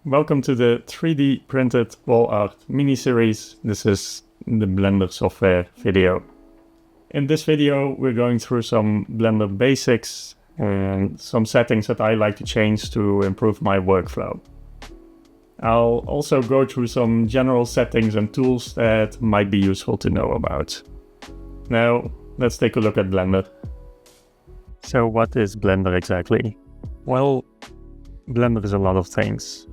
Welcome to the 3D printed wall art mini-series. This is the Blender software video. In this video, we're going through some Blender basics and some settings that I like to change to improve my workflow. I'll also go through some general settings and tools that might be useful to know about. Now, let's take a look at Blender. So what is Blender exactly? Well, Blender is a lot of things.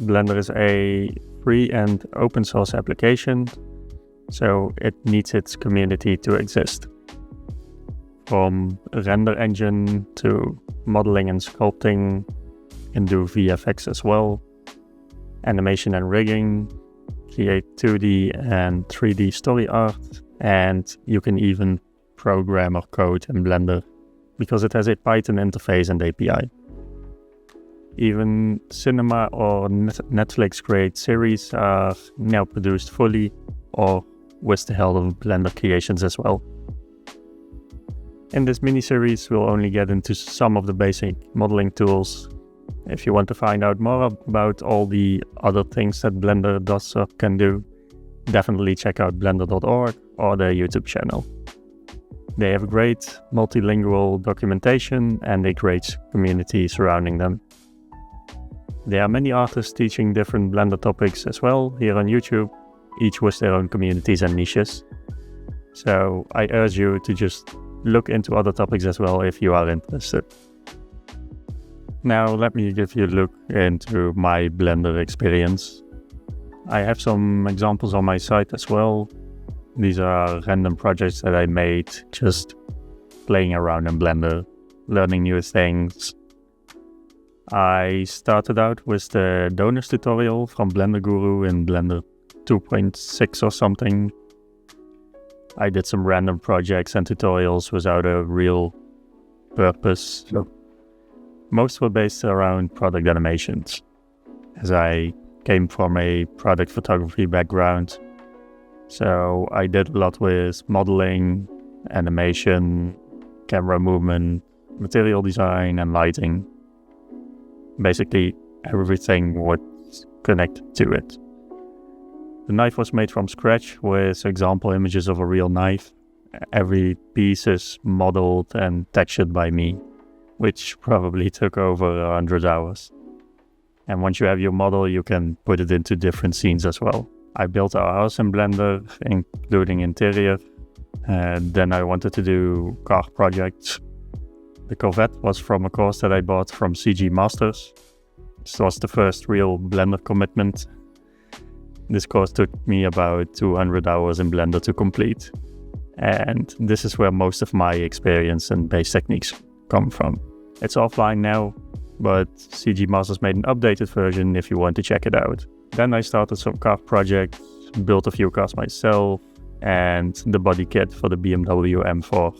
Blender is a free and open source application, so it needs its community to exist. From a render engine to modeling and sculpting, you can do VFX as well, animation and rigging, create 2D and 3D story art, and you can even program or code in Blender because it has a Python interface and API. Even cinema or Netflix grade series are now produced fully or with the help of Blender creations as well. In this mini-series, we'll only get into some of the basic modeling tools. If you want to find out more about all the other things that Blender does or can do, definitely check out blender.org or their YouTube channel. They have great multilingual documentation and a great community surrounding them. There are many artists teaching different Blender topics as well here on YouTube, each with their own communities and niches. So I urge you to just look into other topics as well if you are interested. Now let me give you a look into my Blender experience. I have some examples on my site as well. These are random projects that I made just playing around in Blender, learning new things. I started out with the donors tutorial from Blender Guru in Blender 2.6 or something. I did some random projects and tutorials without a real purpose. Most were based around product animations, as I came from a product photography background. So I did a lot with modeling, animation, camera movement, material design, and lighting. Basically, everything was connected to it. The knife was made from scratch with example images of a real knife. Every piece is modeled and textured by me, which probably took over 100 hours. And once you have your model, you can put it into different scenes as well. I built our house in Blender, including interior. Then I wanted to do car projects. The Corvette was from a course that I bought from CG Masters. This was the first real Blender commitment. This course took me about 200 hours in Blender to complete. And this is where most of my experience and base techniques come from. It's offline now, but CG Masters made an updated version if you want to check it out. Then I started some car projects, built a few cars myself, and the body kit for the BMW M4.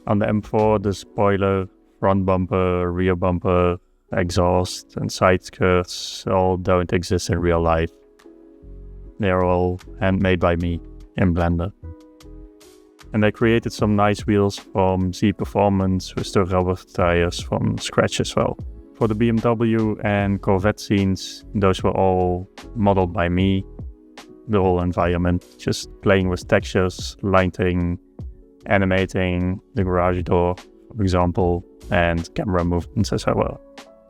On the M4, the spoiler, front bumper, rear bumper, exhaust, and side skirts all don't exist in real life. They're all handmade by me in Blender. And I created some nice wheels from Z Performance with the rubber tires from scratch as well. For the BMW and Corvette scenes, those were all modeled by me. The whole environment, just playing with textures, lighting, animating the garage door, for example, and camera movements as well.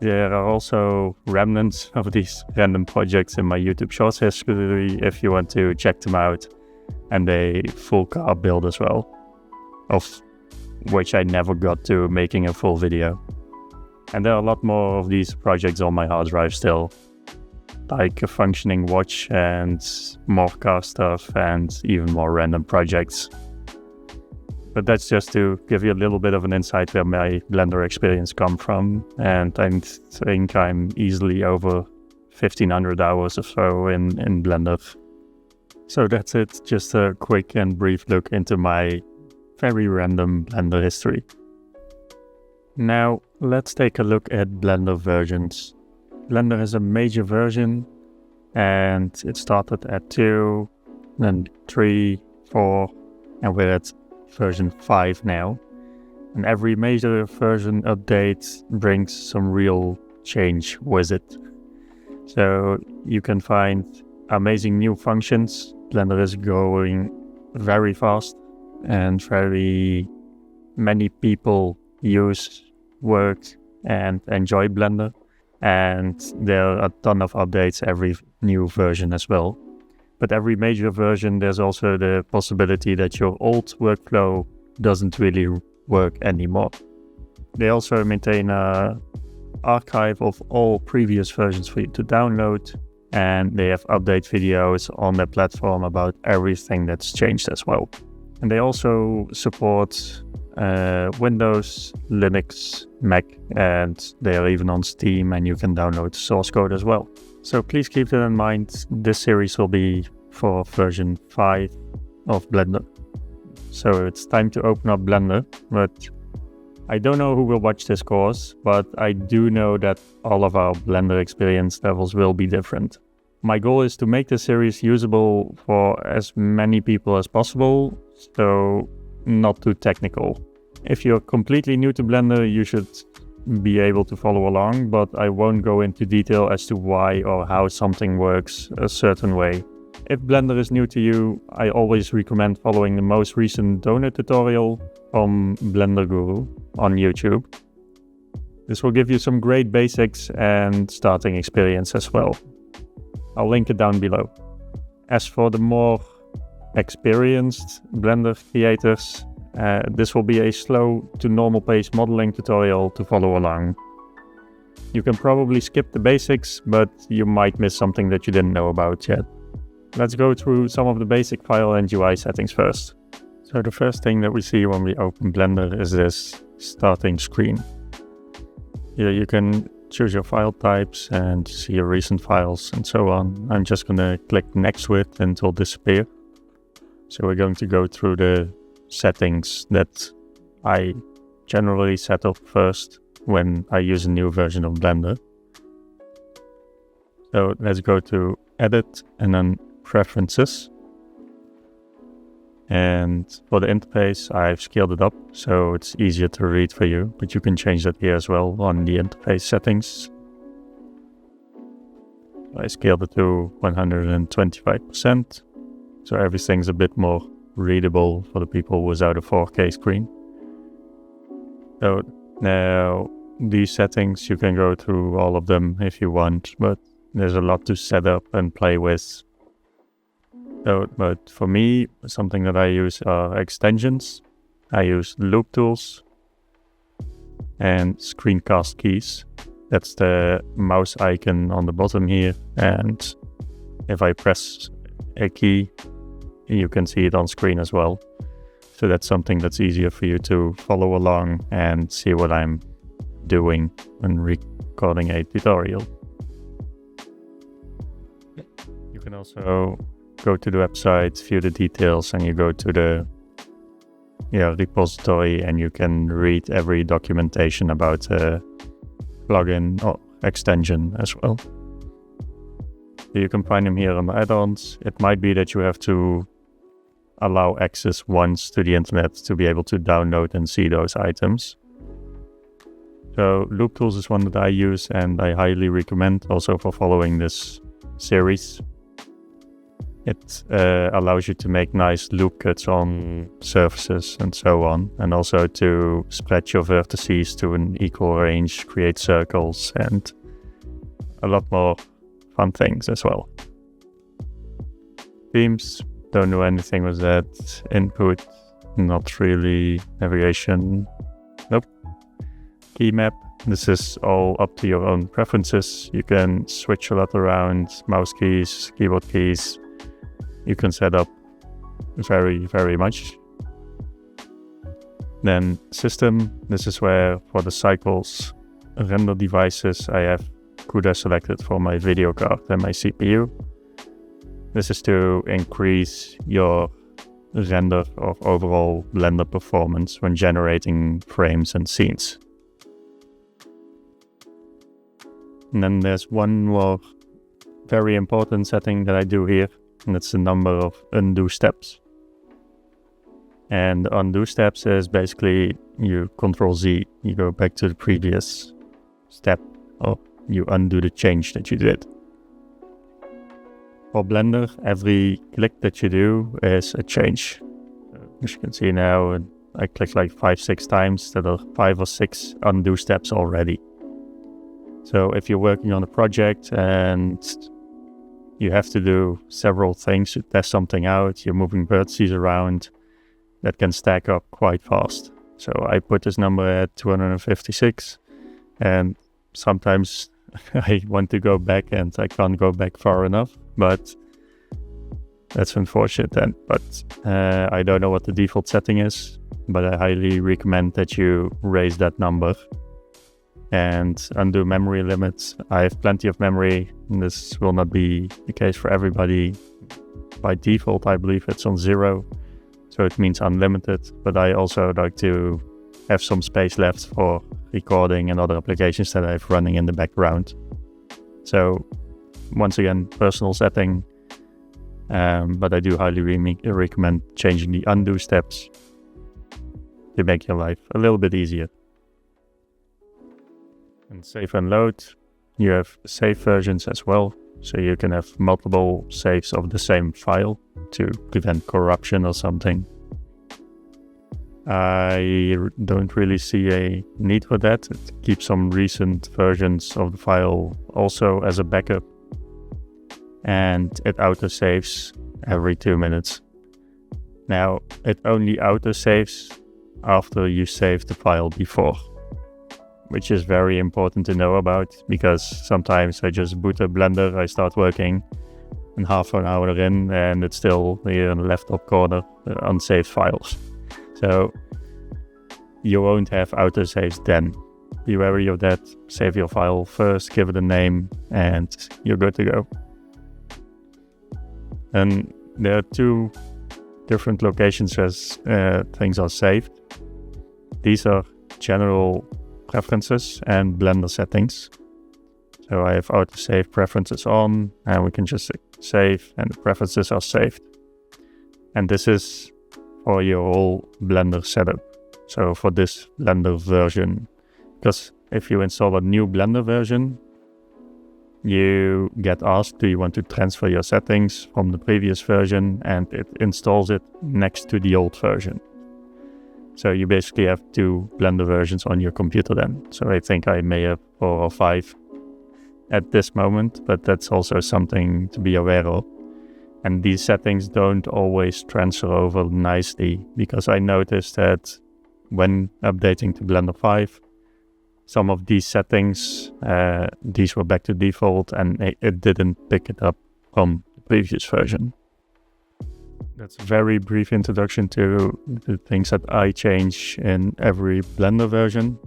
There are also remnants of these random projects in my YouTube Shorts history if you want to check them out, and a full car build as well, of which I never got to making a full video. And there are a lot more of these projects on my hard drive still, like a functioning watch and more car stuff and even more random projects. But that's just to give you a little bit of an insight where my Blender experience come from. And I think I'm easily over 1500 hours or so in Blender. So that's it, just a quick and brief look into my very random Blender history. Now let's take a look at Blender versions. Blender has a major version and it started at 2, then 3, 4, and we're at version 5 now. And every major version update brings some real change with it. So you can find amazing new functions. Blender is growing very fast and very many people use, work and enjoy Blender. And there are a ton of updates every new version as well. But every major version, there's also the possibility that your old workflow doesn't really work anymore. They also maintain an archive of all previous versions for you to download, and they have update videos on their platform about everything that's changed as well. And they also support Windows, Linux, Mac, and they are even on Steam, and you can download source code as well. So please keep that in mind. This series will be for version 5 of Blender. So it's time to open up Blender, but I don't know who will watch this course, but I do know that all of our Blender experience levels will be different. My goal is to make this series usable for as many people as possible, so not too technical. If you're completely new to Blender, you should be able to follow along, but I won't go into detail as to why or how something works a certain way. If Blender is new to you, I always recommend following the most recent donor tutorial from Blender Guru on YouTube. This will give you some great basics and starting experience as well. I'll link it down below. As for the more experienced Blender creators, this will be a slow to normal pace modeling tutorial to follow along. You can probably skip the basics, but you might miss something that you didn't know about yet. Let's go through some of the basic file and UI settings first. So the first thing that we see when we open Blender is this starting screen. Here you can choose your file types and see your recent files and so on. I'm just going to click next to it and it will disappear. So we're going to go through the settings that I generally set up first when I use a new version of Blender. So let's go to Edit and then Preferences. And for the interface, I've scaled it up so it's easier to read for you, but you can change that here as well on the interface settings. I scaled it to 125%, so everything's a bit more readable for the people without a 4K screen. So now these settings, you can go through all of them if you want, but there's a lot to set up and play with. So, but for me, something that I use are extensions. I use loop tools and screencast keys. That's the mouse icon on the bottom here. And if I press a key, you can see it on screen as well. So that's something that's easier for you to follow along and see what I'm doing when recording a tutorial. You can also go to the website, view the details, and you go to the repository and you can read every documentation about a plugin or extension as well. You can find them here on the add-ons. It might be that you have to allow access once to the internet to be able to download and see those items. So Loop Tools is one that I use and I highly recommend also for following this series. It allows you to make nice loop cuts on surfaces and so on, and also to spread your vertices to an equal range, create circles, and a lot more fun things as well. Themes, don't know anything with that. Input, not really. Navigation, nope. Key map, this is all up to your own preferences. You can switch a lot around, mouse keys, keyboard keys. You can set up very, very much. Then system, this is where for the cycles render devices I have CUDA selected for my video card and my CPU. This is to increase your render of overall Blender performance when generating frames and scenes. And then there's one more very important setting that I do here, and that's the number of undo steps. And undo steps is basically you Control Z, you go back to the previous step, or you undo the change that you did. For Blender, every click that you do is a change. As you can see now, I click like 5-6 times. There are 5 or 6 undo steps already. So if you're working on a project and you have to do several things to test something out, you're moving vertices around, that can stack up quite fast. So I put this number at 256, and sometimes I want to go back and I can't go back far enough, but that's unfortunate then. But I don't know what the default setting is, but I highly recommend that you raise that number. And undo memory limits. I have plenty of memory, and this will not be the case for everybody. By default, I believe it's on 0, so it means unlimited, but I also like to have some space left for recording and other applications that I have running in the background. So once again, personal setting, but I do highly recommend changing the undo steps to make your life a little bit easier. And save and load, you have save versions as well, so you can have multiple saves of the same file to prevent corruption or something. I don't really see a need for that. It keeps some recent versions of the file also as a backup, and it auto-saves every 2 minutes. Now, it only auto-saves after you save the file before, which is very important to know about, because sometimes I just boot up Blender, I start working, and half an hour in, and it's still here in the left top corner, unsaved files. So you won't have autosaves then. Be wary of that. Save your file first, give it a name, and you're good to go. And there are 2 different locations as things are saved. These are general preferences and Blender settings. So I have autosave preferences on, and we can just save, and the preferences are saved. And this is for your whole Blender setup. So for this Blender version, because if you install a new Blender version, you get asked, do you want to transfer your settings from the previous version, and it installs it next to the old version. So you basically have 2 Blender versions on your computer then. So I think I may have 4 or 5 at this moment, but that's also something to be aware of. And these settings don't always transfer over nicely, because I noticed that when updating to Blender 5, some of these settings, these were back to default, and it didn't pick it up from the previous version. That's a very brief introduction to the things that I change in every Blender version.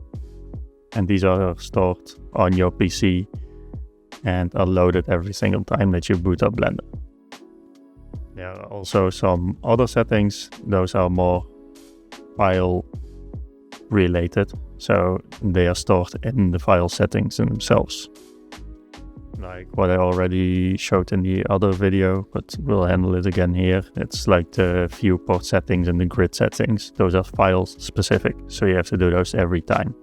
And these are stored on your PC and are loaded every single time that you boot up Blender. There are also some other settings. Those are more file related, so they are stored in the file settings in themselves. Like what I already showed in the other video, but we'll handle it again here. It's like the viewport settings and the grid settings. Those are file specific, so you have to do those every time.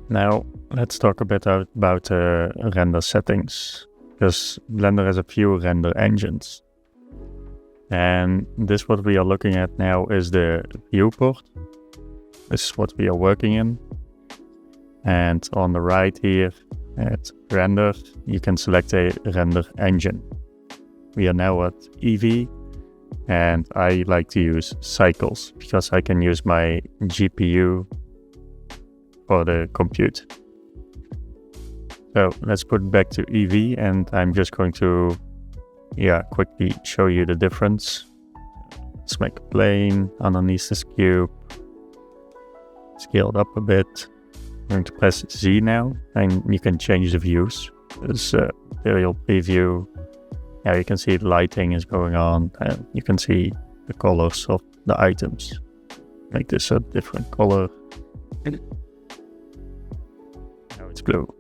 Now, let's talk a bit about render settings, because Blender has a few render engines. And this, what we are looking at now, is the viewport. This is what we are working in. And on the right here at render, you can select a render engine. We are now at Eevee, and I like to use cycles because I can use my GPU for the compute. So let's put it back to Eevee, and I'm just going to quickly show you the difference. Let's make a plane underneath this cube. Scale it up a bit. I'm going to press Z now, and you can change the views. This material preview. Now you can see the lighting is going on, and you can see the colors of the items. Make this a different color. Now it's blue.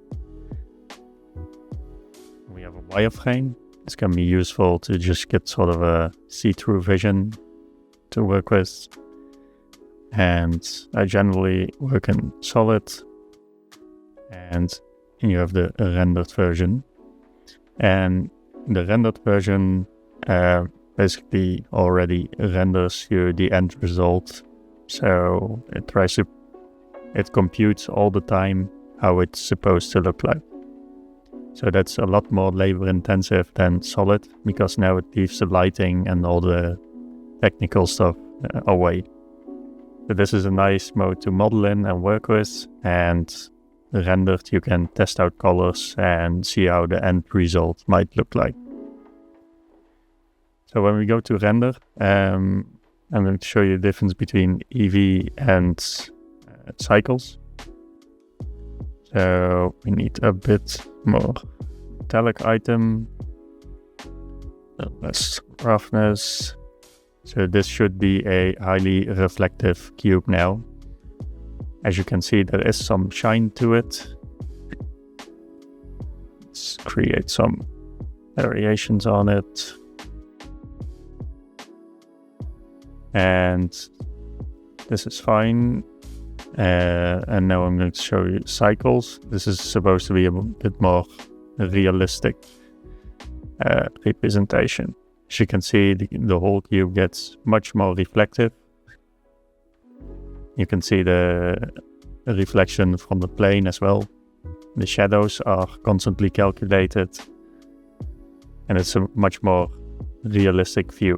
We have a wireframe. This can be useful to just get sort of a see-through vision to work with. And I generally work in solid, and you have the rendered version. And the rendered version basically already renders you the end result. So it computes all the time how it's supposed to look like. So that's a lot more labor intensive than Solid, because now it leaves the lighting and all the technical stuff away. So this is a nice mode to model in and work with, and rendered you can test out colors and see how the end result might look like. So when we go to render, I'm going to show you the difference between EV and cycles. So we need a bit more metallic item, less roughness. So this should be a highly reflective cube now. As you can see, there is some shine to it. Let's create some variations on it. And this is fine. And now I'm going to show you cycles. This is supposed to be a bit more realistic representation. As you can see, the whole cube gets much more reflective. You can see the reflection from the plane as well. The shadows are constantly calculated, and it's a much more realistic view.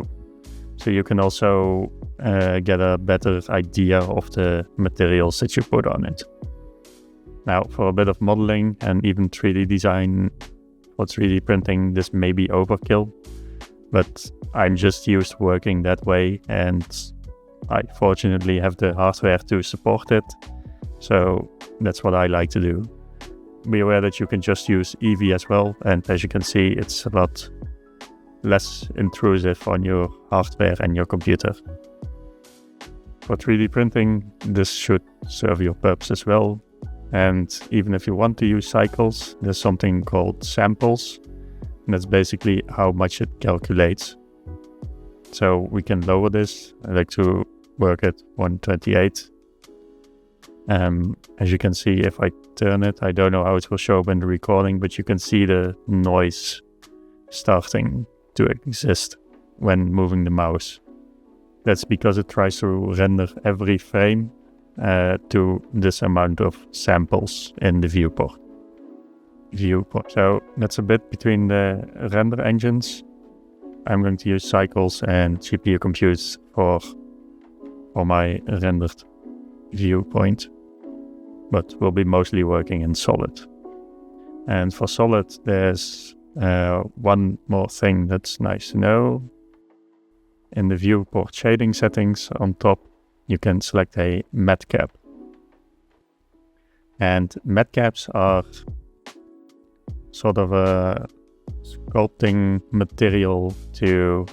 So you can also get a better idea of the materials that you put on it. Now, for a bit of modeling and even 3D design for 3D printing, this may be overkill, but I'm just used to working that way, and I fortunately have the hardware to support it. So that's what I like to do. Be aware that you can just use Eevee as well, and as you can see, it's a lot less intrusive on your hardware and your computer. For 3D printing, this should serve your purpose as well. And even if you want to use cycles, there's something called samples, and that's basically how much it calculates. So we can lower this. I like to work at 128. As you can see, if I turn it, I don't know how it will show up in the recording, but you can see the noise starting to exist when moving the mouse. That's because it tries to render every frame to this amount of samples in the viewport. So that's a bit between the render engines. I'm going to use cycles and GPU computes for my rendered viewpoint, but we'll be mostly working in Solid. And for Solid, there's one more thing that's nice to know. In the viewport shading settings on top, you can select a matte cap. And matte caps are sort of a sculpting material to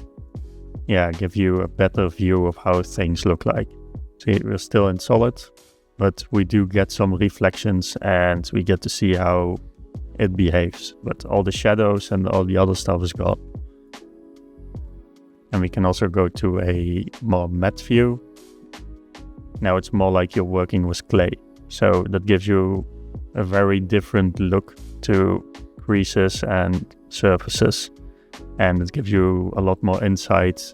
give you a better view of how things look like. So we're still in Solid, but we do get some reflections and we get to see how it behaves. But all the shadows and all the other stuff is gone. And we can also go to a more matte view. Now it's more like you're working with clay. So that gives you a very different look to creases and surfaces. And it gives you a lot more insight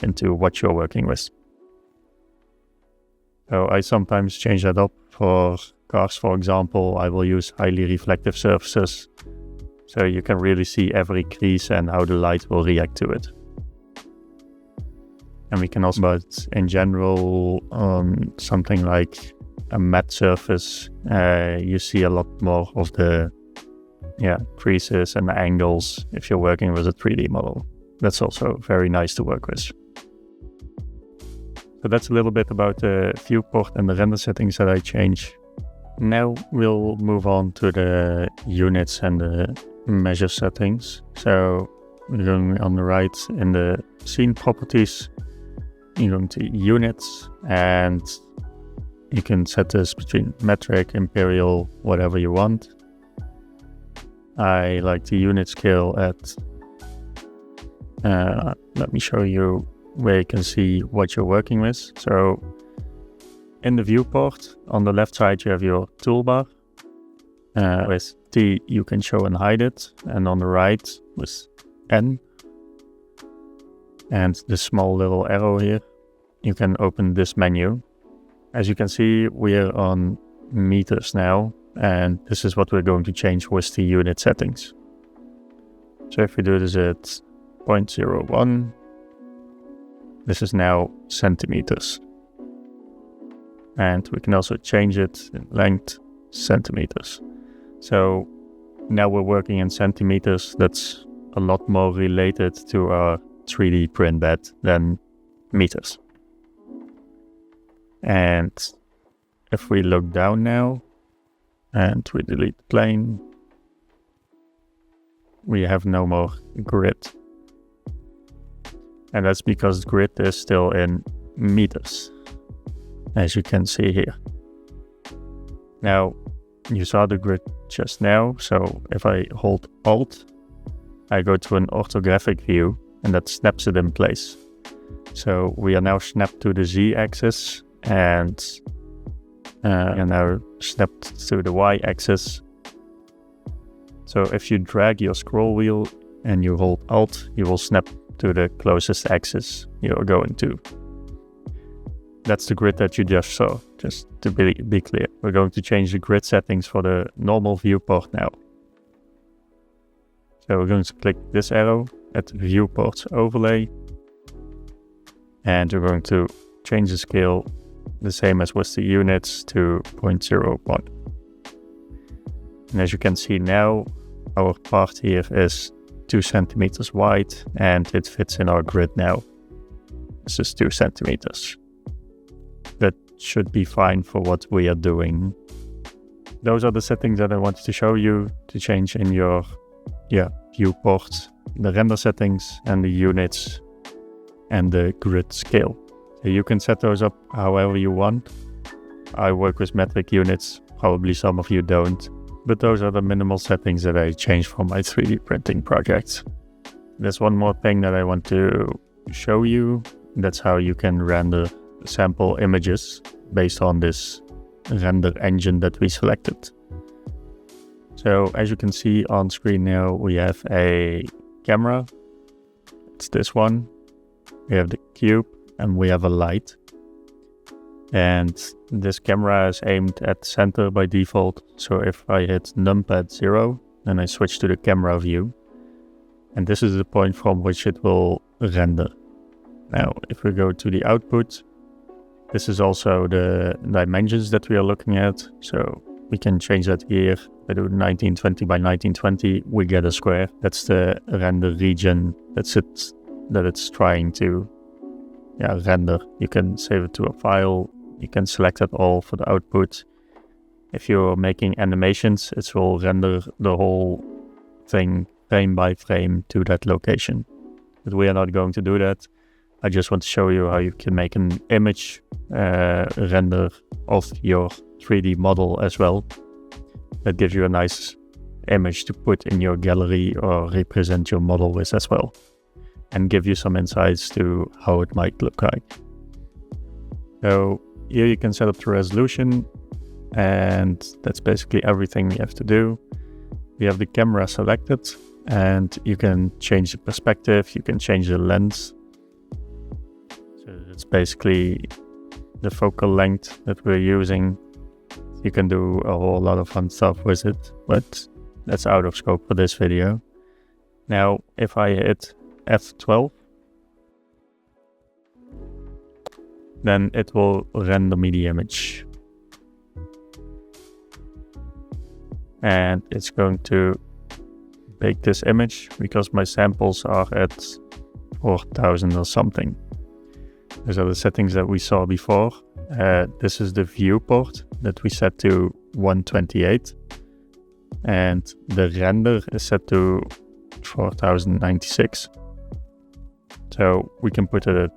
into what you're working with. So I sometimes change that up. For cars, for example, I will use highly reflective surfaces. So you can really see every crease and how the light will react to it. And we can also, but in general, something like a matte surface, you see a lot more of the creases and angles if you're working with a 3D model. That's also very nice to work with. So that's a little bit about the viewport and the render settings that I change. Now we'll move on to the units and the measure settings. So we're going on the right in the scene properties. You're going to units, and you can set this between metric, imperial, whatever you want. I like the unit scale at, let me show you where you can see what you're working with. So in the viewport, on the left side, you have your toolbar with T, you can show and hide it, and on the right with N and the small little arrow here, you can open this menu. As you can see, we're on meters now, and this is what we're going to change with the unit settings. So if we do this at 0.01, this is now centimeters. And we can also change it in length, centimeters. So now we're working in centimeters. That's a lot more related to our 3D print bed than meters. And if we look down now and we delete the plane, we have no more grid. And that's because grid is still in meters, as you can see here. Now, you saw the grid just now, so if I hold Alt, I go to an orthographic view, and that snaps it in place. So we are now snapped to the Z-axis, and now snapped to the Y-axis. So if you drag your scroll wheel and you hold Alt, you will snap to the closest axis you're going to. That's the grid that you just saw, just to be clear. We're going to change the grid settings for the normal viewport now. So we're going to click this arrow at the viewports overlay, and we're going to change the scale the same as with the units to 0.01. And as you can see now, our part here is 2 centimeters wide, and it fits in our grid now. This is 2 centimeters. That should be fine for what we are doing. Those are the settings that I wanted to show you to change in your viewport, the render settings and the units and the grid scale. So you can set those up however you want. I work with metric units, probably some of you don't, but those are the minimal settings that I changed for my 3D printing projects. There's one more thing that I want to show you. That's how you can render sample images based on this render engine that we selected. So as you can see on screen now, we have a camera. It's this one. We have the cube and we have a light. And this camera is aimed at center by default. So if I hit numpad 0, then I switch to the camera view. And this is the point from which it will render. Now, if we go to the output, this is also the dimensions that we are looking at. So we can change that here. If I do 1920 by 1920, we get a square. That's the render region that it's trying to render. You can save it to a file. You can select it all for the output. If you're making animations, it will render the whole thing frame by frame to that location. But we are not going to do that. I just want to show you how you can make an image render of your 3D model as well. That gives you a nice image to put in your gallery or represent your model with as well, and give you some insights to how it might look like. So here you can set up the resolution, and that's basically everything we have to do. We have the camera selected, and you can change the perspective, you can change the lens. So it's basically the focal length that we're using. You can do a whole lot of fun stuff with it, but that's out of scope for this video. Now, if I hit F12, then it will render me the image. And it's going to bake this image because my samples are at 4000 or something. Those are the settings that we saw before. This is the viewport that we set to 128. And the render is set to 4096. So we can put it at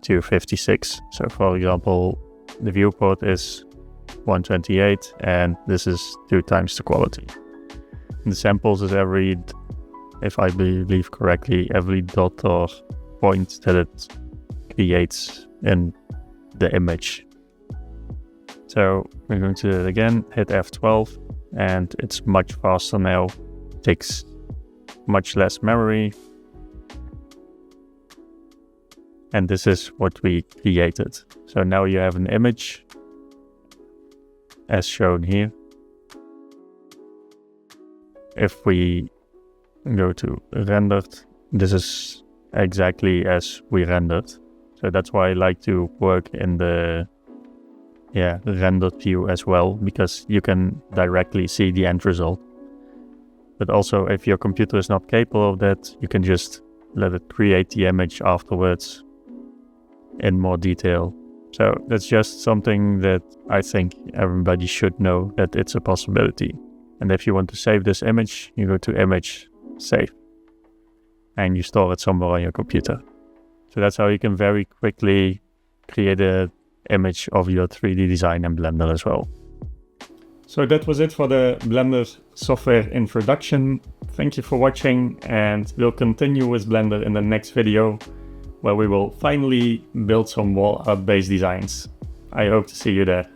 256. So for example, the viewport is 128 and this is 2 times the quality. And the samples is every, if I believe correctly, every dot or point that it creates in the image. So we're going to do it again, hit F12, and it's much faster now. Takes much less memory. And this is what we created. So now you have an image as shown here. If we go to rendered, this is exactly as we rendered. So that's why I like to work in the rendered view as well, because you can directly see the end result. But also, if your computer is not capable of that, you can just let it create the image afterwards in more detail. So that's just something that I think everybody should know, that it's a possibility. And if you want to save this image, you go to Image, Save, and you store it somewhere on your computer. So that's how you can very quickly create an image of your 3D design in Blender as well. So that was it for the Blender software introduction. Thank you for watching, and we'll continue with Blender in the next video, where we will finally build some wall art based designs. I hope to see you there.